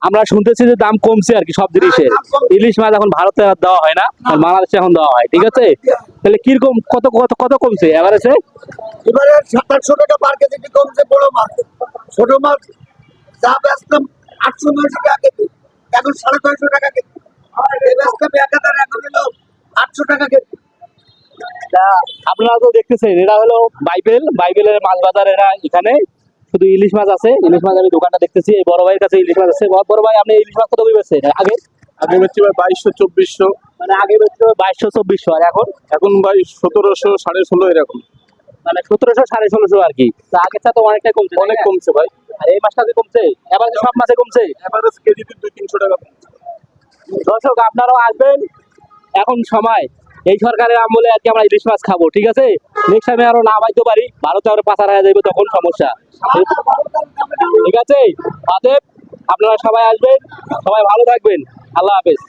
আমরা শুনতেছি যে দাম কমছে আর কি সব জিনিসের। ইলিশ মাছ এখন ভারতে আর দেওয়া হয় না, আর বাংলাদেশে এখন দেওয়া হয়, ঠিক আছে? তাহলে কিরকম কত কত কত কমছে এভারেজে? এবারে 2700 টাকা পার কেজি কমছে বড় মাছ। ছোট মাছ যা বেচতাম 800-900 টাকা কেজি, এখন 650 টাকা কেজি। এই বেচতাম 1000, এখন হলো 800 টাকা কেজি। তা আপনারা তো দেখতেছেন এরা হলো বাইবেলের মাছ বাজার, এরা এখানে শুধু ইলিশ মাছ আছে। ইলিশ মাছ আমি দোকানটা দেখতেছি, এই বড় ভাইয়ের কাছে ইলিশ মাছ আছে। বড় ভাই, আপনি ইলিশ মাছ কত করে বেচছেন আগে? আগে বেচছি ভাই 2200-2400, মানে আগে বেচছিল 2200-2400, আর এখন এখন ভাই 1700, 1650 এরকম। মানে 1700 1650 আর কি। তা আগের তো অনেকটাই কমছে, অনেক কমছে ভাই, আর এই মাছটা যে কমছে, এবার সব মাছে কমছে। এভারেজ কেজিতে 200-300 টাকা কমছে। দর্শক আপনারাও আসবেন, এখন সময়। এই সরকারের আমলে আর কি আমরা ইলিশ মাছ খাবো, ঠিক আছে? নেক্সট টাইমে আরো না পাইতে পারি, ভারতে আরো পাচার হয়ে যাবে, তখন সমস্যা। ঠিক আছে? অতএব আপনারা সবাই আসবেন, সবাই ভালো থাকবেন। আল্লাহ হাফেজ।